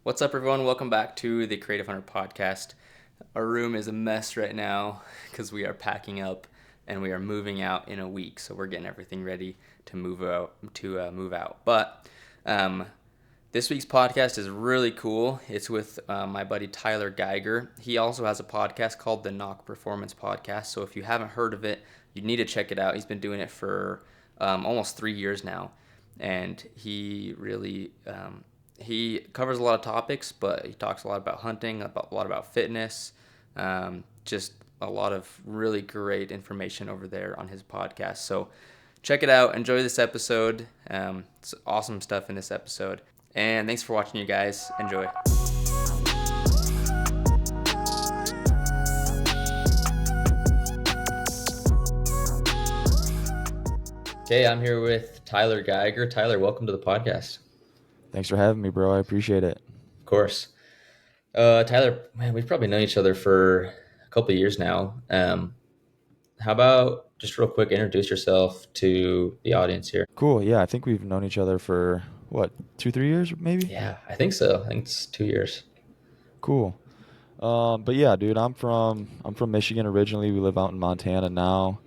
What's up, everyone? Welcome back to the Creative Hunter podcast. Our room is a mess right now because we are packing up and we are moving out in a week. So we're getting everything ready to move out. But this week's podcast is really cool. It's with my buddy Tyler Geiger. He also has a podcast called the NOCK Performance Podcast. So if you haven't heard of it, you need to check it out. He's been doing it for almost 3 years now, and he really he covers a lot of topics, but he talks a lot about hunting, a lot about fitness, just a lot of really great information over there on his podcast. So check it out. Enjoy this episode. It's awesome stuff in this episode. And thanks for watching, you guys. Enjoy. Okay, I'm here with Tyler Geiger. Tyler, welcome to the podcast. Thanks for having me, bro. I appreciate it. Of course. Tyler, man, we've probably known each other for a couple of years now. How about just real quick, introduce yourself to the audience here? Cool. Yeah, I think we've known each other for, 2-3 years maybe? Yeah, I think so. I think it's 2 years. Cool. But yeah, dude, I'm from Michigan originally. We live out in Montana now.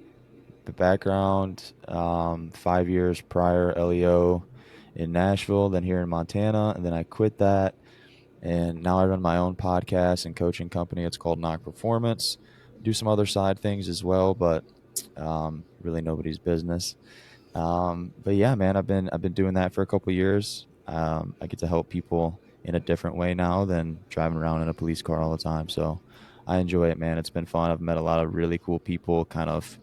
The background, 5 years prior, LEO in Nashville, then here in Montana, and then I quit that. And now I run my own podcast and coaching company. It's called NOCK Performance. Do some other side things as well, but really nobody's business. But yeah, man, I've been doing that for a couple of years. I get to help people in a different way now than driving around in a police car all the time. So I enjoy it, man. It's been fun. I've met a lot of really cool people kind of,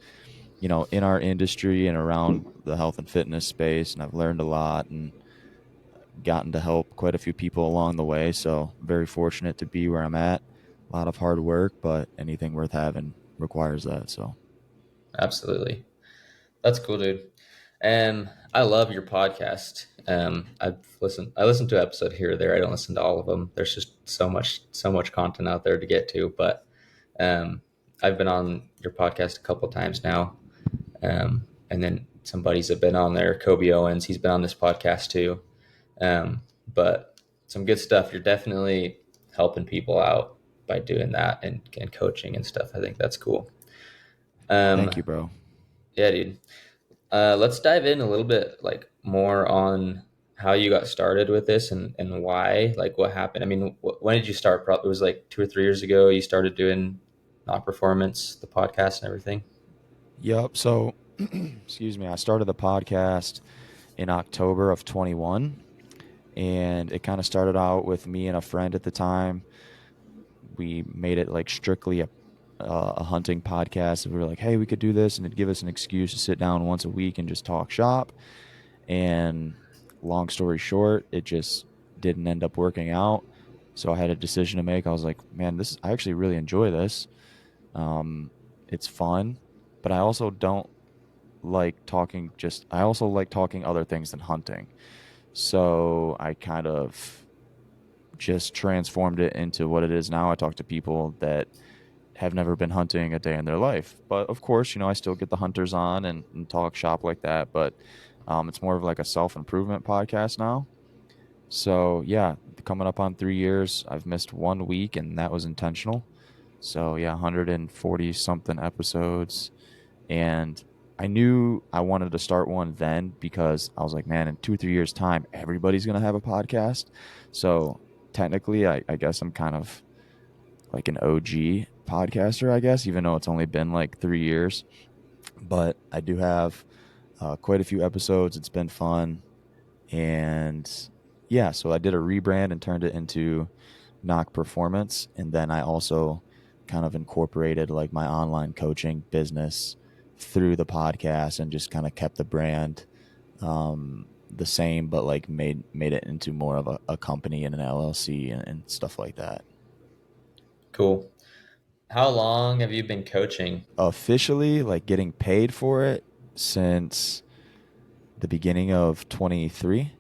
in our industry and around the health and fitness space. And I've learned a lot and gotten to help quite a few people along the way. So very fortunate to be where I'm at. A lot of hard work, but anything worth having requires that. So Absolutely. That's cool, dude. I love your podcast. I listen to an episode here or there. I don't listen to all of them. There's just so much content out there to get to. But I've been on your podcast a couple of times now. And then some buddies have been on there. Kobe Owens, he's been on this podcast too. But some good stuff. You're definitely helping people out by doing that and coaching and stuff. I think that's cool. thank you, bro. Yeah, dude. Let's dive in a little bit like more on how you got started with this and why, like what happened. I mean, when did you start? Probably it was like 2 or 3 years ago you started doing Knock Performance, the podcast and everything. Yep. So, excuse me, I started the podcast in October of 21, and it kind of started out with me and a friend at the time. We made it like strictly a hunting podcast. We were like, hey, we could do this, and it'd give us an excuse to sit down once a week and just talk shop. And long story short, it just didn't end up working out. So I had a decision to make. I was like, man, I actually really enjoy this. It's fun, but I also don't like talking I also like talking other things than hunting. So I kind of just transformed it into what it is now. I talk to people that have never been hunting a day in their life. But of course, I still get the hunters on and talk shop like that. But it's more of like a self-improvement podcast now. So yeah, coming up on 3 years, I've missed 1 week, and that was intentional. So yeah, 140 something episodes. And I knew I wanted to start one then because I was like, man, in 2 or 3 years time, everybody's going to have a podcast. So technically, I guess I'm kind of like an OG podcaster, I guess, even though it's only been like 3 years. But I do have quite a few episodes. It's been fun. And yeah, so I did a rebrand and turned it into NOCK Performance. And then I also kind of incorporated like my online coaching business through the podcast and just kind of kept the brand the same, but like made it into more of a company and an LLC and stuff like that. Cool. How long have you been coaching? Officially, like getting paid for it since the beginning of 23.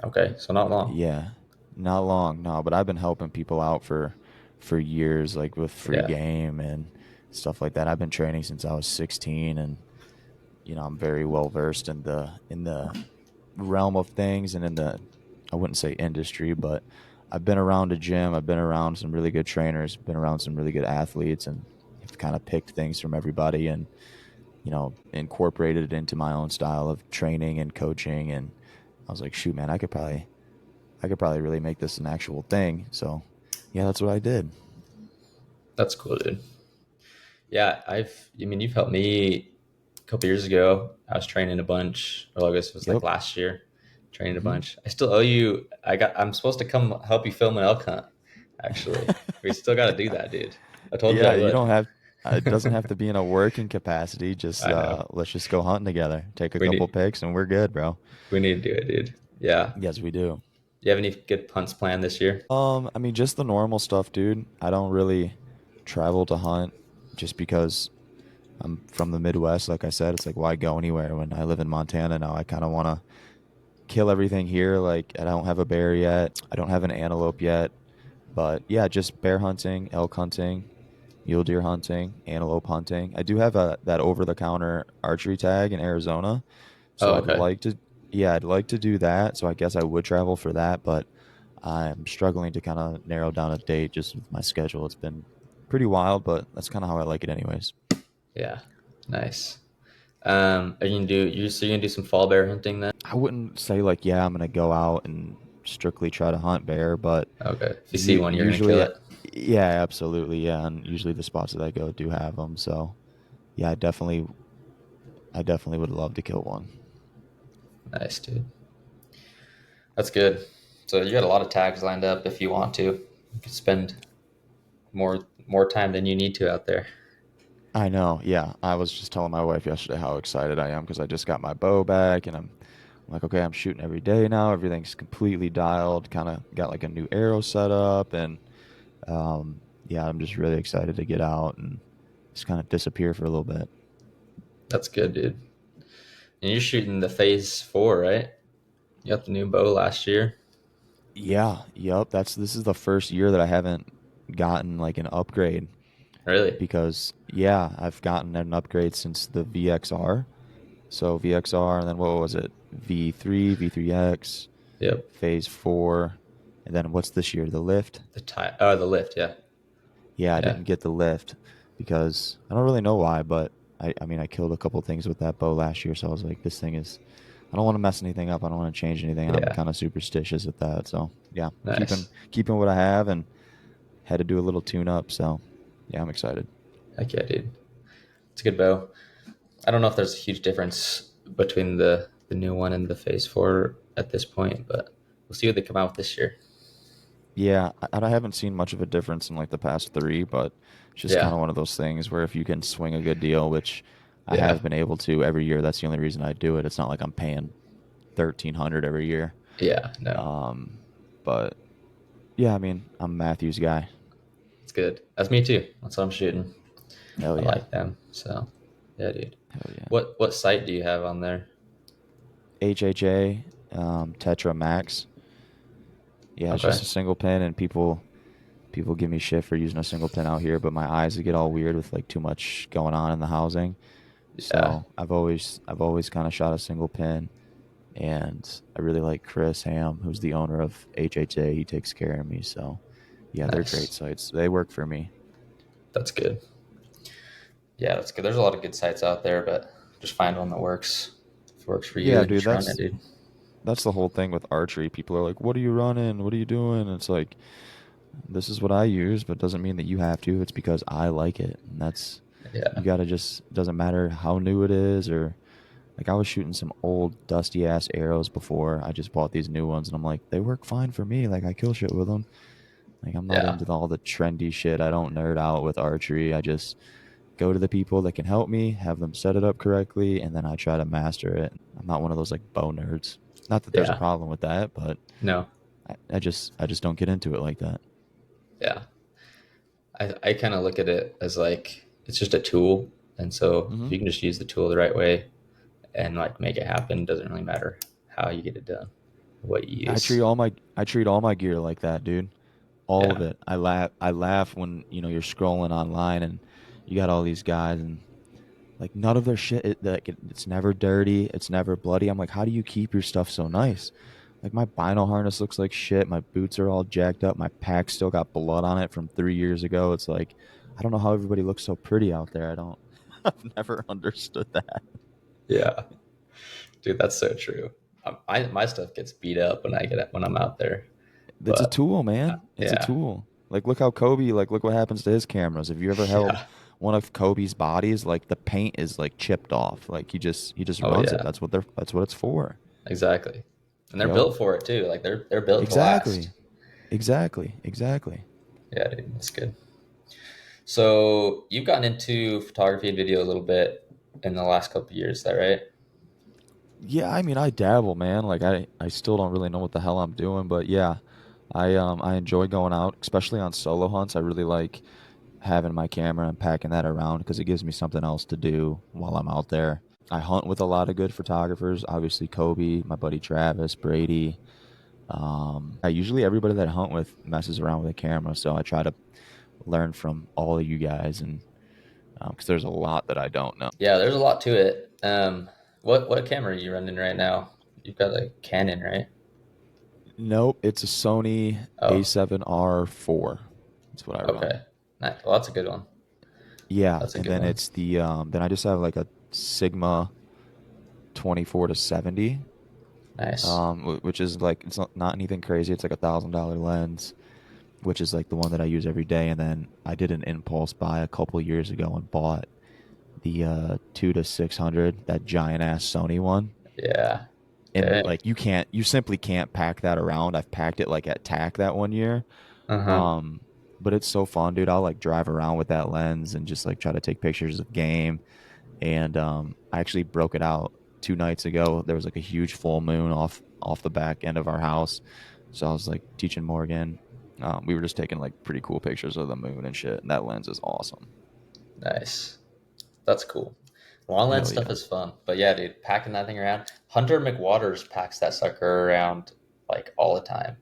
Okay, so not long. Yeah, not long, no, but I've been helping people out for years, like with free Yeah. game and stuff like that. I've been training since I was 16, and I'm very well versed in the realm of things and in the, I wouldn't say industry, but I've been around a gym. I've been around some really good trainers. Been around some really good athletes, and have kind of picked things from everybody and incorporated it into my own style of training and coaching. And I was like, shoot, man, I could probably really make this an actual thing. So, yeah, that's what I did. That's cool, dude. Yeah, you've helped me a couple years ago. I was training a bunch, or I guess it was like Yep. last year, training a Hmm. bunch. I still owe you. I'm supposed to come help you film an elk hunt. Actually, we still got to do that, dude. I told you Yeah, I you don't have. It doesn't have would. to be in a working capacity. Just I know. let's just go hunting together. Take a We couple need pics, and we're good, bro. we need to do it, dude. Yeah. Yes, we do. You have any good hunts planned this year? I mean, just the normal stuff, dude. I don't really travel to hunt just because I'm from the Midwest. Like I said, it's like, why go anywhere when I live in Montana now? I kind of want to kill everything here. Like, I don't have a bear yet. I don't have an antelope yet. But yeah, just bear hunting, elk hunting, mule deer hunting, antelope hunting. I do have that over-the-counter archery tag in Arizona, so Oh, I'd okay. like to, yeah, I'd like to do that. So I guess I would travel for that, but I'm struggling to kind of narrow down a date just with my schedule. It's been pretty wild, but that's kind of how I like it, anyways. Yeah. Nice. Are you gonna do so you're gonna do some fall bear hunting then? I wouldn't say like, yeah, I'm gonna go out and strictly try to hunt bear, but Okay. If you see one, you're gonna kill usually, it. yeah, absolutely, yeah, and usually the spots that I go do have them. So yeah, I definitely would love to kill one. Nice, dude. That's good. So you got a lot of tags lined up if you want to. You could spend more time than you need to out there. I know, yeah. I was just telling my wife yesterday how excited I am because I just got my bow back, and I'm like, okay, I'm shooting every day now. Everything's completely dialed. Kind of got like a new arrow set up, and yeah, I'm just really excited to get out and just kind of disappear for a little bit. That's good, dude. And you're shooting the phase 4, right? You got the new bow last year. Yeah, yep. This is the first year that I haven't gotten like an upgrade Really? because yeah, I've gotten an upgrade since the VXR. So VXR, and then what was it? V3, V3X, Yep. Phase 4, and then what's this year? The lift? The lift, yeah. Yeah, I Yeah. didn't get the lift because I don't really know why, but I mean, I killed a couple things with that bow last year, so I was like, this thing is, I don't want to mess anything up. I don't want to change anything, and I'm Yeah. kind of superstitious with that. So yeah, keeping Nice. keeping what I have, and had to do a little tune up. So yeah, I'm excited. Heck yeah, dude. It's a good bow. I don't know if there's a huge difference between the new one and the phase 4 at this point, but we'll see what they come out with this year. Yeah, I haven't seen much of a difference in like the past three, but it's just kind Yeah. of one of those things where if you can swing a good deal, which I Yeah. have been able to every year, that's the only reason I do it. It's not like I'm paying 1,300 every year. Yeah. No. Um, but yeah, I mean, I'm a Matthews guy. It's good. That's me too. That's what I'm shooting. Hell I yeah, like them. So, yeah, dude. hell yeah. What sight do you have on there? HHA, Tetra Max. Yeah, it's Okay. just a single pin, and people give me shit for using a single pin out here, but my eyes get all weird with like too much going on in the housing. Yeah. So I've always kind of shot a single pin, and I really like Chris Ham, who's the owner of HHA. He takes care of me, so yeah, they're great Nice. sites. They work for me. That's good. Yeah, that's good. There's a lot of good sites out there, but just find one that works. If it works for you, Yeah, then dude, just run it, that's dude. that's the whole thing with archery. People are like, "What are you running? What are you doing?" And it's like, this is what I use, but doesn't mean that you have to. It's because I like it, and that's you Yeah. gotta just doesn't matter how new it is or like I was shooting some old dusty ass arrows before. I just bought these new ones, and I'm like, they work fine for me. Like I kill shit with them. Like I'm not Yeah. into all the trendy shit. I don't nerd out with archery. I just go to the people that can help me, have them set it up correctly, and then I try to master it. I'm not one of those like bow nerds. Not that there's a Yeah. problem with that, but No. I just don't get into it like that. Yeah. I kind of look at it as like it's just a tool. And so if Hmm. you can just use the tool the right way and like make it happen, doesn't really matter how you get it done, what you use. I treat all my gear like that, dude. All of Yeah. it. I laugh when you're scrolling online and you got all these guys and like none of their shit. It's never dirty. It's never bloody. I'm like, how do you keep your stuff so nice? Like my bino harness looks like shit. My boots are all jacked up. My pack still got blood on it from 3 years ago. It's like I don't know how everybody looks so pretty out there. I don't. I've never understood that. Yeah, dude, that's so true. My stuff gets beat up when I'm out there, It's a but tool, man. It's a yeah, tool. Like look how Kobe. Like look what happens to his cameras. Have you ever held yeah, one of Kobe's bodies? Like the paint is like chipped off. Like he just oh runs it. yeah, That's what it's for. exactly. And they're Yep. built for it too. Like they're built to last. Exactly. Exactly. Exactly. Yeah, dude, that's good. So you've gotten into photography and video a little bit in the last couple of years, is that right? Yeah, I mean, I dabble, man. Like I still don't really know what the hell I'm doing, but yeah, I enjoy going out, especially on solo hunts. I really like having my camera and packing that around because it gives me something else to do while I'm out there. I hunt with a lot of good photographers, obviously Kobe, my buddy Travis, Brady. Usually everybody that I hunt with messes around with a camera, so I try to learn from all of you guys, and because there's a lot that I don't know. Yeah, there's a lot to it. What camera are you running right now? You've got a Canon, right? Nope, it's a Sony Oh, A7R4. That's what I run. okay. Nice. Well, that's a good one. Yeah, That's a and good then one. it's the then I just have like a Sigma 24 to 70, Nice. which is like it's not anything crazy. It's like $1,000 lens, which is like the one that I use every day. And then I did an impulse buy a couple years ago and bought the 2 to 600, that giant ass Sony one. Yeah. And Okay. like you simply can't pack that around. I've packed it like at TAC that one year. Uh-huh. Um, but it's so fun, dude. I'll like drive around with that lens and just like try to take pictures of game. And I actually broke it out 2 nights ago. There was like a huge full moon off the back end of our house, so I was like teaching Morgan. We were just taking like pretty cool pictures of the moon and shit. And that lens is awesome. Nice. That's cool. Long lens Hell stuff yeah. is fun. But yeah, dude, packing that thing around. Hunter McWaters packs that sucker around like all the time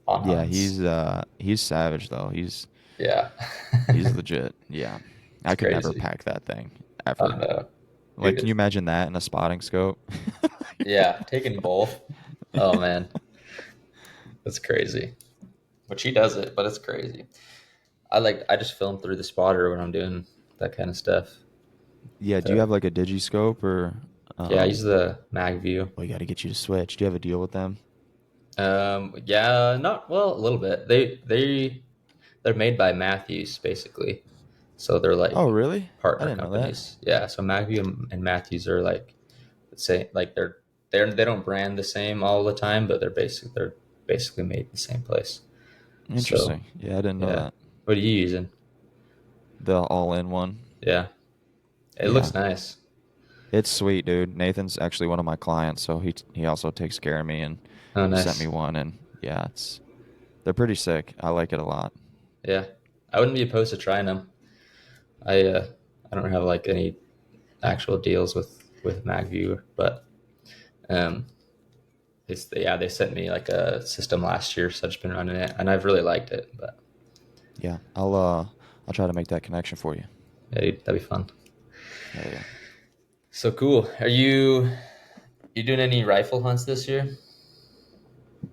on Yeah, hunts. he's savage though. Yeah. He's legit. Yeah, It's I could never crazy. pack that thing I ever. don't know. Like, Dude, can you imagine that in a spotting scope? yeah, taking both. Oh man, that's crazy. But she does it, but it's crazy. I just film through the spotter when I'm doing that kind of stuff. Yeah. Do you So, have like a digiscope or yeah, I use the mag view. we got to get you to switch? Do you have a deal with them? Yeah, not well, a little bit. They're made by Matthews basically, so they're Oh, like really? I partner didn't know that. companies. Yeah, so Magview and Matthews are like the same. Like they don't brand the same all the time, but they're basically made in the same place. So Interesting. Yeah, I didn't know yeah, that. what are you using? The all-in one. Yeah, it Yeah. looks nice. It's sweet, dude. Nathan's actually one of my clients, so he also takes care of me and Oh, he sent me nice. one and yeah, they're pretty sick. I like it a lot. Yeah, I wouldn't be opposed to trying them. I don't have like any actual deals with Magview, but um they sent me like a system last year, so I've just been running it, and I've really liked it. But Yeah. I'll try to make that connection for you. yeah, dude, that'd be fun. Hell yeah. So cool. You doing any rifle hunts this year?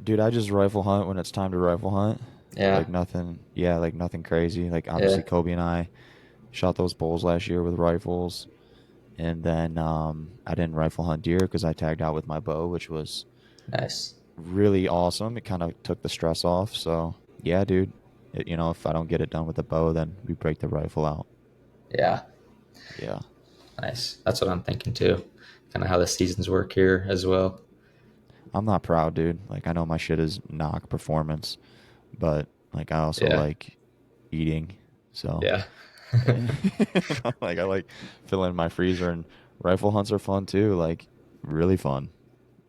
Dude, I just rifle hunt when it's time to rifle hunt. Yeah, Like nothing, yeah, like nothing crazy. Like yeah, obviously Kobe and I shot those bulls last year with rifles, and then I didn't rifle hunt deer because I tagged out with my bow, which was nice. really awesome. It kind of took the stress off. So yeah, dude. If I don't get it done with the bow, then we break the rifle out. Yeah, Yeah. nice. That's what I'm thinking too. Kind of how the seasons work here as well. I'm not proud, dude. Like I know my shit is knock performance, but like I also Yeah, like eating. So yeah, like I like filling my freezer, and rifle hunts are fun too. Like really fun.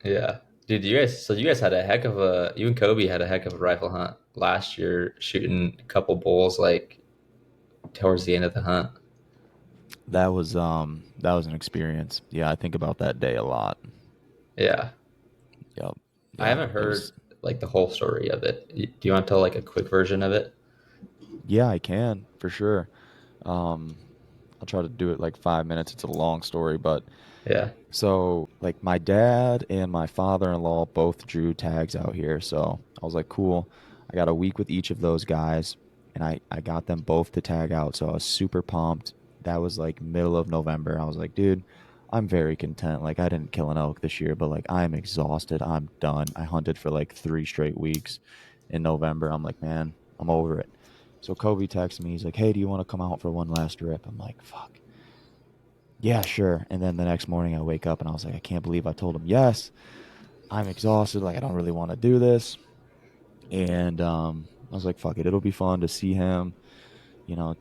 yeah. Dude, you guys had a heck of a you and Kobe had a heck of a rifle hunt last year, shooting a couple bulls like towards the end of the hunt. That was an experience. Yeah, I think about that day a lot. Yeah, Yep. I Yeah. haven't It heard was like the whole story of it. Do you want to tell like a quick version of it? Yeah, I can for sure. Um I'll try to do it like 5 minutes. It's a long story, but Yeah. So, like, my dad and my father-in-law both drew tags out here. So I was like, cool. I got a week with each of those guys, and I got them both to tag out. So I was super pumped. That was like middle of November. I was like, dude, I'm very content. Like, I didn't kill an elk this year, but like, I'm exhausted. I'm done. I hunted for like 3 straight weeks in November. I'm like, man, I'm over it. So Kobe texts me. He's like, hey, do you want to come out for one last rip? I'm like, fuck. Yeah, sure. And then the next morning I wake up and I was like, I can't believe I told him yes. I'm exhausted. Like, I don't really want to do this. And I was like, fuck it. It'll be fun to see him,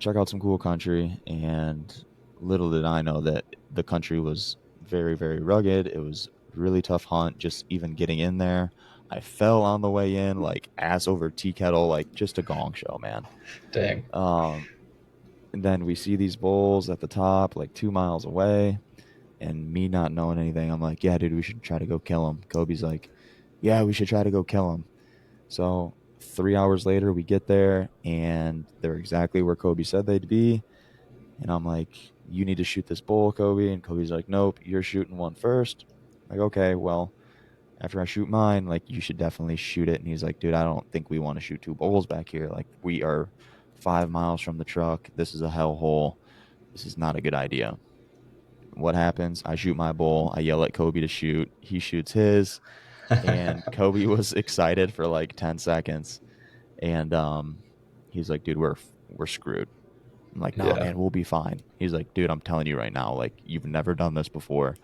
check out some cool country. And little did I know that the country was very, very rugged. It was a really tough hunt, just even getting in there. I fell on the way in, like ass over tea kettle, like just a gong show, man. Dang. Um, and then we see these bulls at the top, like 2 miles away. And me not knowing anything, I'm like, yeah, dude, we should try to go kill him. Kobe's like, yeah, we should try to go kill him. So 3 hours later, we get there, and they're exactly where Kobe said they'd be. And I'm like, you need to shoot this bull, Kobe. And Kobe's like, nope, you're shooting one first. I'm like, okay, well, after I shoot mine, like, you should definitely shoot it. And he's like, dude, I don't think we want to shoot two bulls back here. Like, we are 5 miles from the truck. This is a hellhole. This is not a good idea. What happens? I shoot my bull. I yell at Kobe to shoot. He shoots his, and Kobe was excited for like 10 seconds. And he's like, dude, we're screwed. I'm like, nah, Yeah. man, we'll be fine. He's like, dude, I'm telling you right now, like, you've never done this before.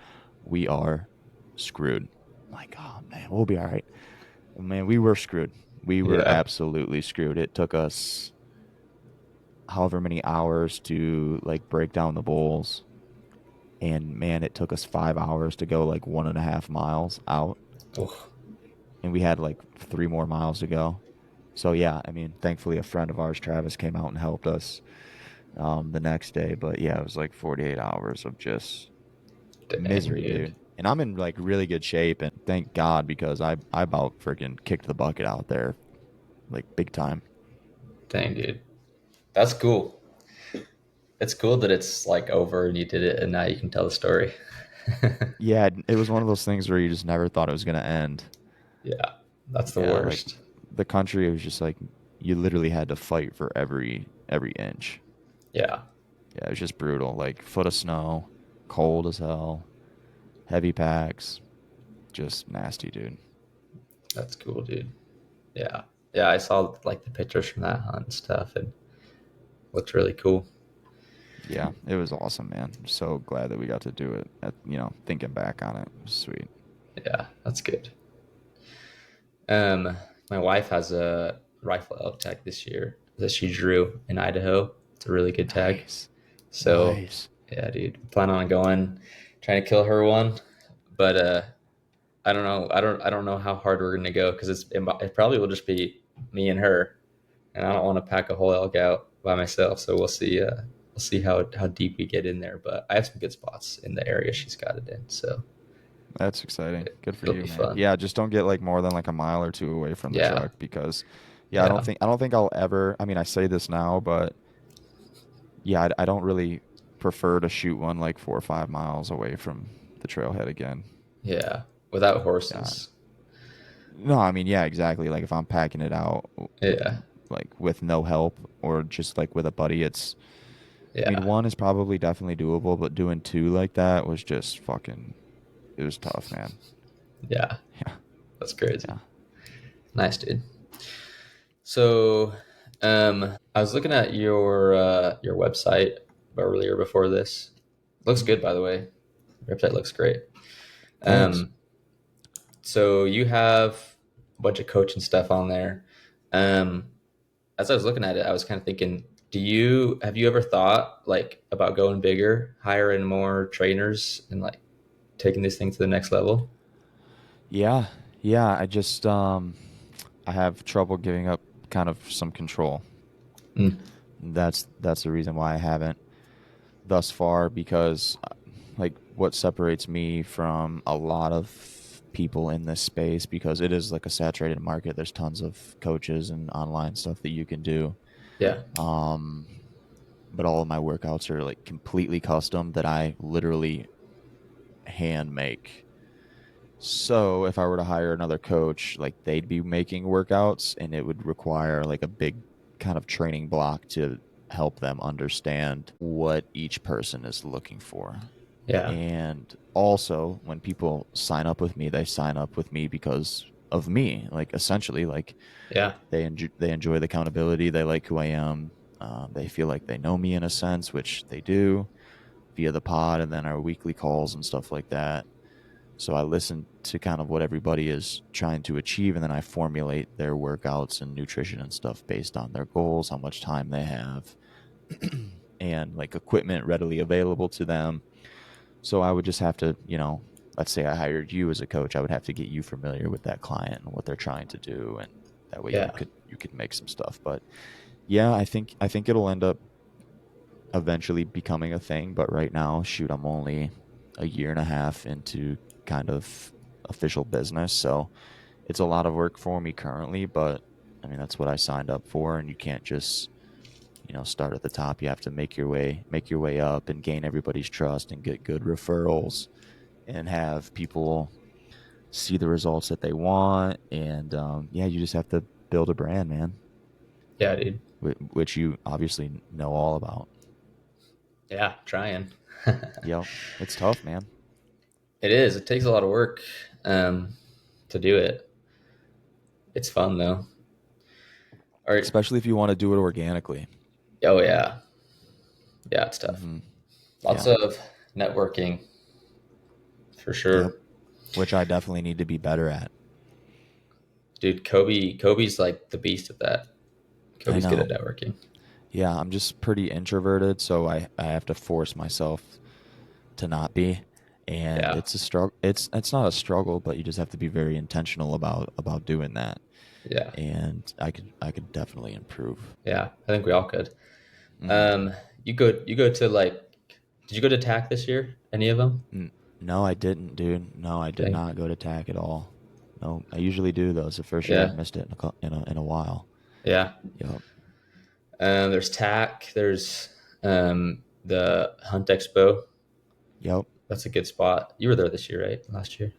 We are screwed. I'm like, oh man, we'll be all right. Man, we were screwed. We were Yeah. absolutely screwed. It took us however many hours to like break down the bulls. And man, it took us 5 hours to go like 1.5 miles out. Oh, And we had like 3 more miles to go. So yeah, I mean, thankfully a friend of ours, Travis, came out and helped us the next day. But yeah, it was like 48 hours of just dang, misery, dude. dude. And I'm in like really good shape, and thank God, because I about freaking kicked the bucket out there, like big time. Dang, dude. That's cool. It's cool that it's like over and you did it and now you can tell the story. Yeah, it was one of those things where you just never thought it was gonna end. Yeah. That's the Yeah, like worst. the country was just like you literally had to fight for every inch. Yeah. Yeah, it was just brutal. Like foot of snow, cold as hell, heavy packs, just nasty, dude. That's cool, dude. Yeah. Yeah, I saw like the pictures from that hunt and stuff and looked really cool. Yeah, it was awesome, man. So glad that we got to do it. Thinking back on it, it was sweet. Yeah, that's good. Um, my wife has a rifle elk tag this year that she drew in Idaho. It's a really good tag. Nice, So, nice. yeah, dude, plan on going, trying to kill her one. But I don't know. I don't know how hard we're gonna go because it probably will just be me and her, and I don't want to pack a whole elk out by myself. So we'll see. We'll see how deep we get in there. But I have some good spots in the area she's got it in, so That's exciting. Good for it'll you, be man. fun. Yeah, just don't get like more than like a mile or two away from the Yeah, truck because yeah, I don't yeah, think I don't think I'll ever, I mean, I say this now, but yeah, I don't really prefer to shoot one like 4 or 5 miles away from the trailhead again. yeah. Without Yeah. horses. No, I mean, yeah, exactly. Like if I'm packing it out Yeah, like with no help or just like with a buddy, I mean, yeah, one is probably definitely doable, but doing two like that was just fucking, it was tough, man. yeah. Yeah. That's crazy. Yeah. Nice, dude. So, I was looking at your website earlier before this. Looks Mhm. good, by the way. Your website looks great. Thanks. Um, so you have a bunch of coaching stuff on there. Um, as I was looking at it, I was kind of thinking, have you ever thought like about going bigger, hiring more trainers, and like taking these things to the next level? Yeah. Yeah. I have trouble giving up kind of some control. Mm, That's the reason why I haven't thus far because like what separates me from a lot of people in this space because it is like a saturated market. There's tons of coaches and online stuff that you can do. yeah, Um, but all of my workouts are like completely custom that I literally hand make. So if I were to hire another coach, like they'd be making workouts, and it would require like a big kind of training block to help them understand what each person is looking for. Yeah. And also, when people sign up with me, they sign up with me because of me. Like essentially, like Yeah. they enjoy the accountability. They like who I am. They feel like they know me in a sense, which they do via the pod and then our weekly calls and stuff like that. So I listen to kind of what everybody is trying to achieve, and then I formulate their workouts and nutrition and stuff based on their goals, how much time they have, and like equipment readily available to them. So I would just have to, let's say I hired you as a coach, I would have to get you familiar with that client and what they're trying to do, and that way Yeah. you could make some stuff. But yeah, I think it'll end up eventually becoming a thing. But right now, shoot, I'm only a year and a half into kind of official business, so it's a lot of work for me currently. But I mean, that's what I signed up for, and you can't just start at the top. You have to make your way up and gain everybody's trust and get good referrals and have people see the results that they want. And yeah, you just have to build a brand, man, Yeah, dude. which you obviously know all about. Yeah, trying. Yep, it's tough, man. It is. It takes a lot of work um, to do it. It's fun though. All right. Especially if you want to do it organically. Oh yeah. Yeah, it's tough. Hmm. Lots Yeah. of networking for Yep. sure. Which I definitely need to be better at. Dude, Kobe's like the beast at that. I Kobe's good at know. networking. Yeah, I'm just pretty introverted, so I have to force myself to not be. And Yeah. it's a struggle. It's not a struggle, but you just have to be very intentional about doing that. Yeah. And I could definitely improve. Yeah. I think we all could. Hmm. Um, you go to like did you go to TAC this year? Any of them? No, I didn't, dude. No, I did Okay. not go to TAC at all. No, I usually do though. It's the first year I've Yeah. missed it in a while. Yeah. Yep. There's TAC, there's the Hunt Expo. Yep. That's a good spot. You were there this year, right? Last year.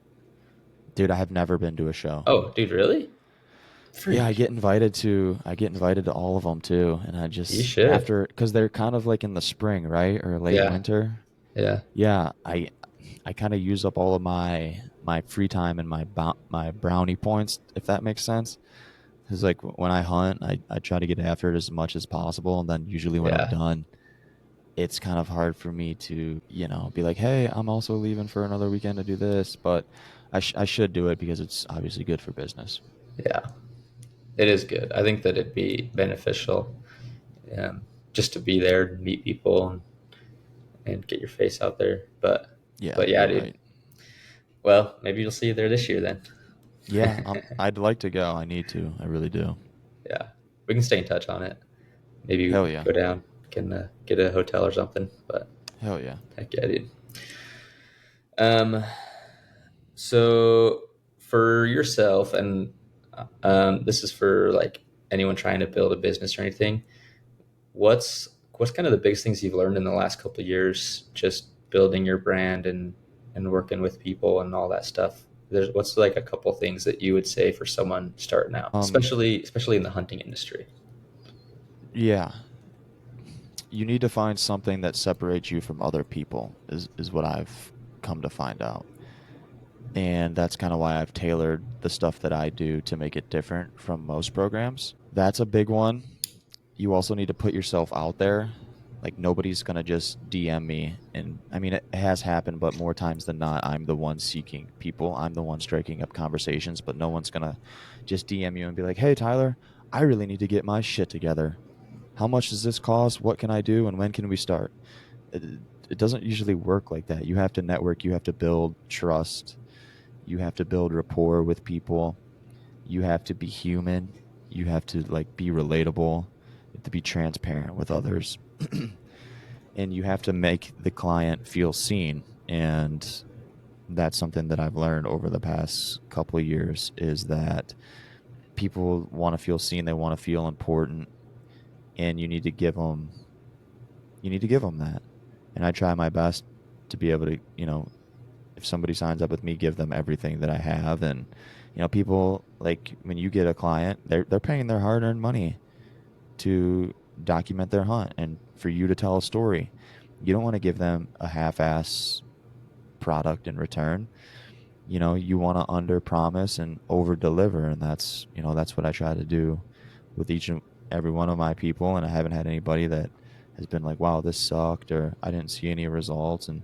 Dude, I have never been to a show. Oh, dude, really? Yeah, Freak. I get invited to all of them too, and I You just should. after because they're kind of like in the spring, right, or late Yeah. winter. Yeah. Yeah, I kind of use up all of my free time and my brownie points, if that makes sense. Because like when I hunt, I try to get after it as much as possible, and then usually when I'm Yeah. done, it's kind of hard for me to be like, hey, I'm also leaving for another weekend to do this, but I should do it because it's obviously good for business. Yeah. It is good. I think that it'd be beneficial just to be there and meet people and get your face out there. Yeah, But yeah, you're dude. right. Well, maybe you'll see you there this year then. Yeah, I'd like to go. I need to. I really do. Yeah. We can stay in touch on it. Maybe Hell yeah. go down, can get a hotel or something. But Hell yeah. heck yeah, dude. Um, so for yourself, and this is for like anyone trying to build a business or anything. What's kind of the biggest things you've learned in the last couple of years, just building your brand and working with people and all that stuff? What's like a couple things that you would say for someone starting out, Um, especially in the hunting industry? yeah. You need to find something that separates you from other people is what I've come to find out. And that's kind of why I've tailored the stuff that I do to make it different from most programs. That's a big one. You also need to put yourself out there. Like nobody's going to just DM me, and I mean it has happened, but more times than not I'm the one seeking people. I'm the one striking up conversations, but no one's going to just DM you and be like, "Hey Tyler, I really need to get my shit together. How much does this cost? What can I do and when can we start?" It, it doesn't usually work like that. You have to network, you have to build trust, you have to build rapport with people, you have to be human, you have to like be relatable, you have to be transparent with others. And you have to make the client feel seen. And that's something that I've learned over the past couple of years is that people want to feel seen, they want to feel important, and you need to give them that. And I try my best to be able to, if somebody signs up with me, give them everything that I have. And people, like, when you get a client, they're paying their hard-earned money to document their hunt and for you to tell a story. You don't want to give them a half-ass product in return. You want to under promise and over deliver, and that's what I try to do with each and every one of my people. And I haven't had anybody that has been like, wow, this sucked, or I didn't see any results. And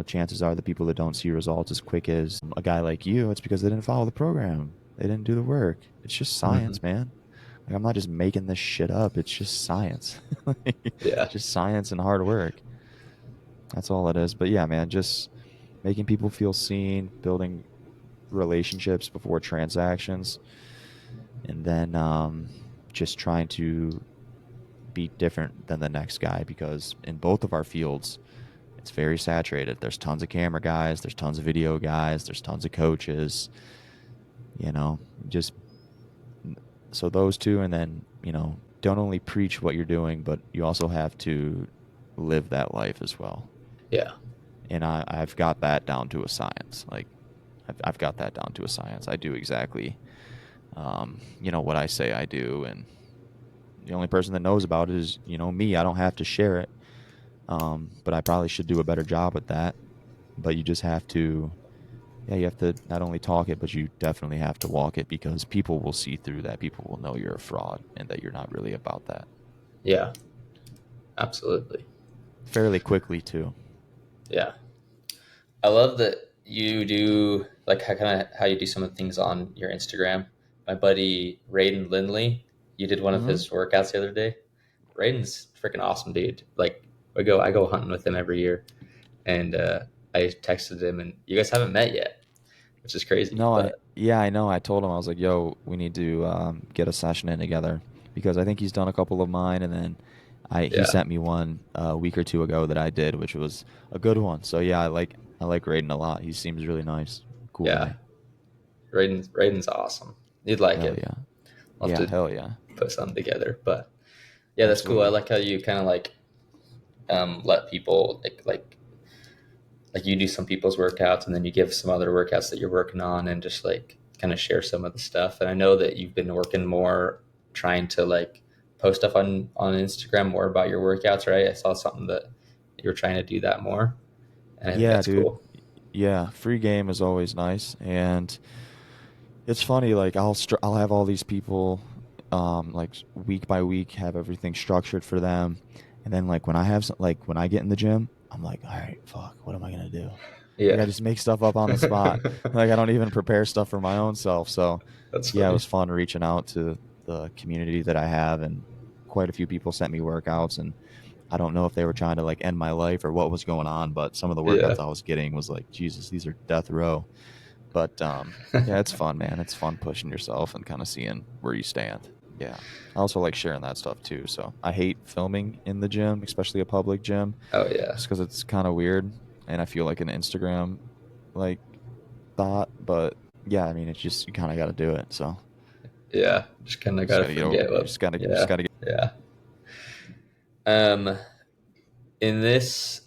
chances are the people that don't see results as quick as a guy like you, it's because they didn't follow the program, they didn't do the work. It's just science, man. Like, I'm not just making this shit up. It's just science. Yeah. Just science and hard work. That's all it is. But yeah, man, just making people feel seen, building relationships before transactions, and then just trying to be different than the next guy, because in both of our fields, it's very saturated. There's tons of camera guys, there's tons of video guys, there's tons of coaches, just so those two. And then, don't only preach what you're doing, but you also have to live that life as well. Yeah. And I've got that down to a science. Like, I've got that down to a science. I do exactly, what I say I do. And the only person that knows about it is, me. I don't have to share it. But I probably should do a better job with that. But you just have to, you have to not only talk it, but you definitely have to walk it, because people will see through that. People will know you're a fraud and that you're not really about that. Yeah, absolutely. Fairly quickly, too. Yeah. I love that you do, like, how you do some of the things on your Instagram. My buddy Raiden Lindley, you did one of his workouts the other day. Raiden's freaking awesome, dude. Like, I go hunting with him every year, and I texted him, and you guys haven't met yet, which is crazy. No, But I know. I told him, I was like, yo, we need to get a session in together, because I think he's done a couple of mine, and then he sent me one a week or two ago that I did, which was a good one. So yeah, I like Raiden a lot. He seems really nice, cool yeah, guy. Raiden's awesome. You'd like Hell him. yeah, I'll have to hell yeah, put something together. But yeah, that's cool. I absolutely. like how you kind of like let people like you do some people's workouts, and then you give some other workouts that you're working on, and just like kind of share some of the stuff. And I know that you've been working more trying to like post stuff on Instagram more about your workouts, right? I saw something that you were trying to do that more, and I think Yeah, that's dude. cool. Yeah, free game is always nice, and it's funny. Like, I'll have all these people, like, week by week, have everything structured for them, and then, like, when I have like when I get in the gym, I'm like, all right, fuck, what am I gonna do? Like, I Yeah. just make stuff up on the spot. Like, I don't even prepare stuff for my own self. So That's yeah, it funny. was fun reaching out to the community that I have, and quite a few people sent me workouts, and I don't know if they were trying to, like, end my life or what was going on, but some of the Yeah. workouts I was getting was like, Jesus, these are death row. But yeah, it's fun, man. It's fun pushing yourself and kind of seeing where you stand. Yeah. I also like sharing that stuff too. So I hate filming in the gym, especially a public gym, Oh yeah. just because it's kind of weird, and I feel like an Instagram like thought. But yeah, I mean, it's just, you kind of got to do it. So Yeah. Just kind of just gotta got to get over. forget You what. just got to Yeah. get. Yeah. Um, in this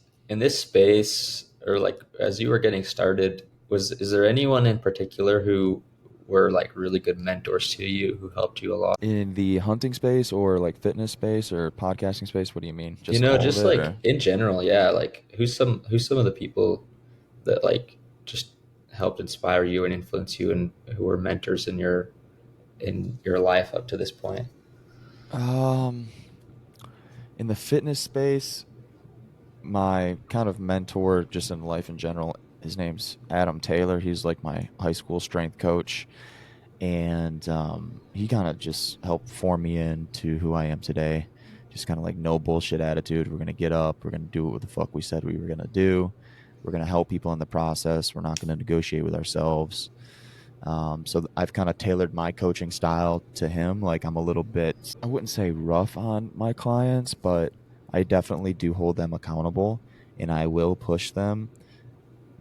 space, or like as you were getting started, is there anyone in particular who were like really good mentors to you who helped you a lot? In the hunting space or like fitness space or podcasting space, what do you mean? Just all of Just it, like or? in general, yeah. Like who's some of the people that like just helped inspire you and influence you, and who were mentors in your life up to this point? Um, in the fitness space, my kind of mentor just in life in general, his name's Adam Taylor. He's like my high school strength coach, and he kind of just helped form me into who I am today. Just kind of like, no bullshit attitude. We're gonna get up. We're gonna do what the fuck we said we were gonna do. We're gonna help people in the process. We're not gonna negotiate with ourselves. So I've kind of tailored my coaching style to him. Like, I'm a little bit, I wouldn't say rough on my clients, but I definitely do hold them accountable, and I will push them,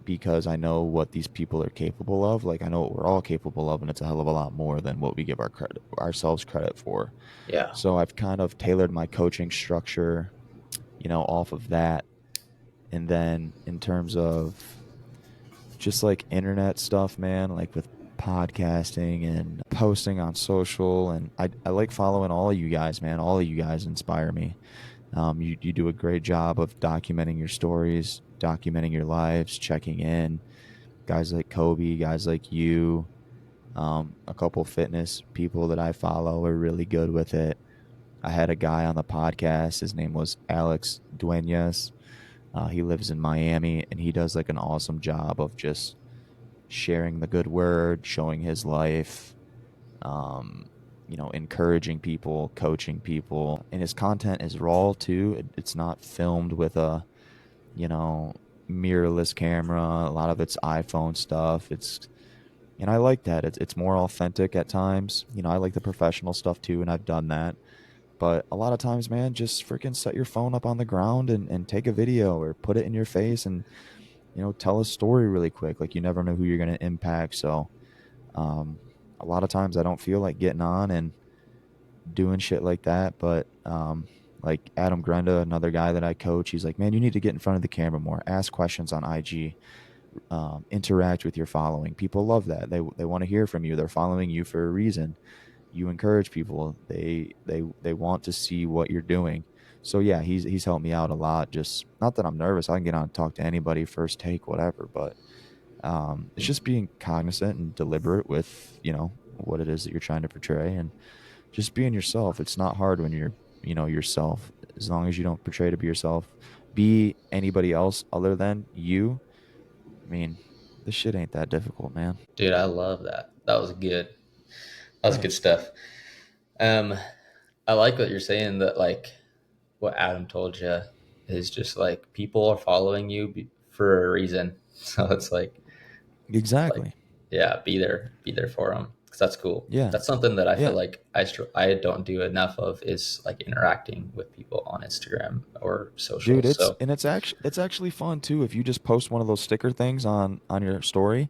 because I know what these people are capable of. Like, I know what we're all capable of, and it's a hell of a lot more than what we give ourselves credit for. Yeah. So I've kind of tailored my coaching structure, off of that. And then in terms of just like internet stuff, man, like with podcasting and posting on social. And I like following all of you guys, man. All of you guys inspire me. You do a great job of documenting your stories, documenting your lives, checking in. Guys like Kobe, guys like you, a couple fitness people that I follow are really good with it. I had a guy on the podcast. His name was Alex Duenas. He lives in Miami, and he does like an awesome job of just sharing the good word, showing his life, um, encouraging people, coaching people. And his content is raw too. It's not filmed with a, you know, mirrorless camera. A lot of it's iPhone stuff. And I like that. It's more authentic at times. I like the professional stuff too, and I've done that. But a lot of times, man, just freaking set your phone up on the ground and take a video or put it in your face and, tell a story really quick. Like, you never know who you're going to impact. So, um, a lot of times I don't feel like getting on and doing shit like that. But, like Adam Grenda, another guy that I coach, he's like, man, you need to get in front of the camera more. Ask questions on IG. Interact with your following. People love that. They want to hear from you. They're following you for a reason. You encourage people. They want to see what you're doing. So yeah, he's helped me out a lot. Just not that I'm nervous. I can get on and talk to anybody, first take, whatever. But it's just being cognizant and deliberate with what it is that you're trying to portray, and just being yourself. It's not hard when you're yourself. As long as you don't portray to be yourself, be anybody else other than you. I mean, this shit ain't that difficult, man. Dude, I love that. That was good. That was good stuff. Um, I like what you're saying, that like what Adam told you is just like people are following you for a reason. So it's like, Exactly. yeah, be there for them, because that's cool. Yeah. That's something that I feel Yeah. like I don't do enough of, is like interacting with people on Instagram or social. Dude, So it's actually fun too if you just post one of those sticker things on your story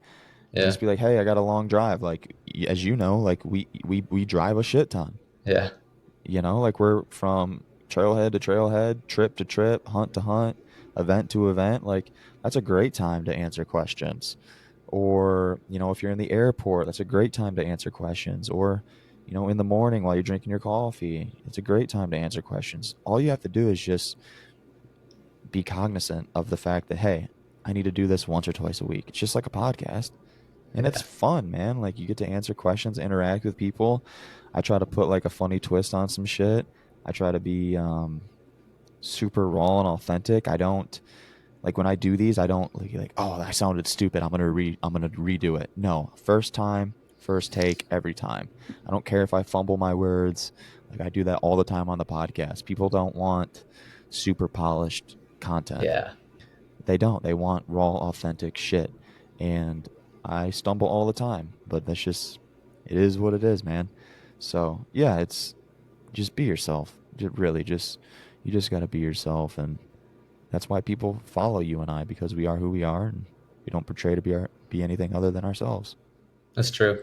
and yeah, just be like, "Hey, I got a long drive." Like, as you know, like we drive a shit ton. yeah, Like we're from trailhead to trailhead, trip to trip, hunt to hunt, event to event. Like, that's a great time to answer questions. Or, if you're in the airport, that's a great time to answer questions. Or, in the morning while you're drinking your coffee, it's a great time to answer questions. All you have to do is just be cognizant of the fact that, hey, I need to do this once or twice a week. It's just like a podcast. And it's yeah, fun, man. Like, you get to answer questions, interact with people. I try to put like a funny twist on some shit. I try to be super raw and authentic. I don't like when I do these. I don't like, oh, that sounded stupid. I'm gonna redo it. No, first time, first take every time. I don't care if I fumble my words. Like, I do that all the time on the podcast. People don't want super polished content. yeah, They don't. They want raw, authentic shit. And I stumble all the time, but it is what it is, man. So, yeah, it's just be yourself. You just got to be yourself. And that's why people follow you and I, because we are who we are, and we don't portray to be anything other than ourselves. that's true.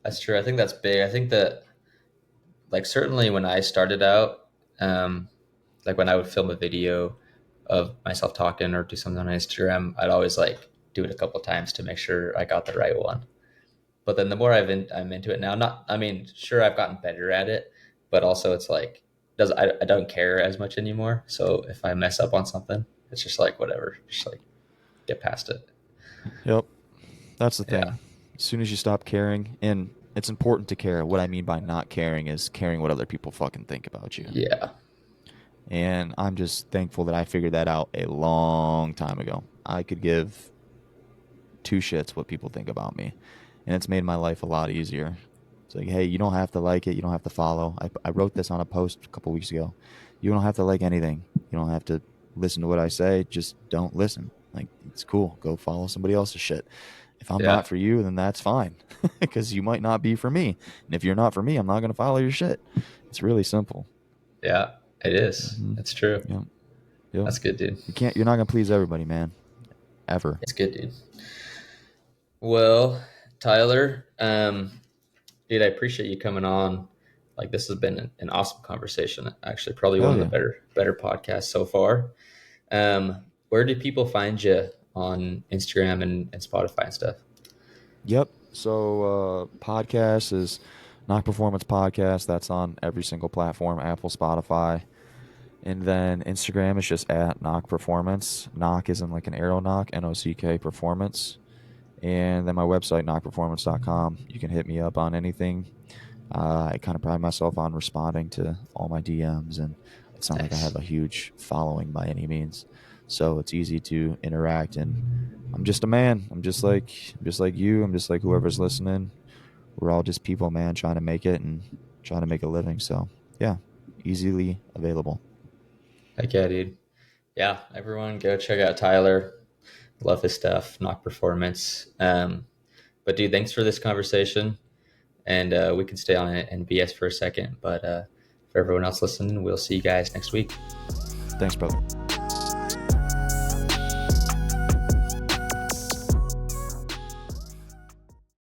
That's true. I think that's big. I think that, like, certainly when I started out, um, like when I would film a video of myself talking or do something on Instagram, I'd always like do it a couple times to make sure I got the right one. But then the more I'm into it now, not, I mean, sure, I've gotten better at it, but also it's like, I don't care as much anymore. So if I mess up on something, it's just like, whatever, just like get past it. Yep. That's the Yeah. thing. As soon as you stop caring, and it's important to care. What I mean by not caring is caring what other people fucking think about you. Yeah. And I'm just thankful that I figured that out a long time ago. I could give two shits what people think about me. And it's made my life a lot easier. It's like, hey, you don't have to like it. You don't have to follow. I wrote this on a post a couple weeks ago. You don't have to like anything. You don't have to listen to what I say. Just don't listen. Like, it's cool. Go follow somebody else's shit. If I'm Yeah. not for you, then that's fine. Because you might not be for me. And if you're not for me, I'm not going to follow your shit. It's really simple. Yeah. It is. Hmm. It's true. Yep. Yep. That's good, dude. You're not going to please everybody, man. Ever. It's good, dude. Well, Tyler, dude, I appreciate you coming on. Like, this has been an awesome conversation. Actually, probably one Hell of the yeah. better podcasts so far. Where do people find you on Instagram and Spotify and stuff. Yep. So podcast is NOCK Performance Podcast. That's on every single platform, Apple, Spotify. And then Instagram is just at NOCK Performance. NOCK isn't like an arrow knock, NOCK Performance. And then my website, knockperformance.com. You can hit me up on anything. I kind of pride myself on responding to all my DMs, and it's not like I have a huge following by any means. So it's easy to interact, and I'm just a man. I'm just like you. I'm just like whoever's listening. We're all just people, man, trying to make it and trying to make a living. So yeah, easily available. Heck yeah, dude. Yeah, everyone go check out Tyler. Love his stuff, Knock Performance. But dude, thanks for this conversation. And we can stay on it and BS for a second. But for everyone else listening, we'll see you guys next week. Thanks, brother.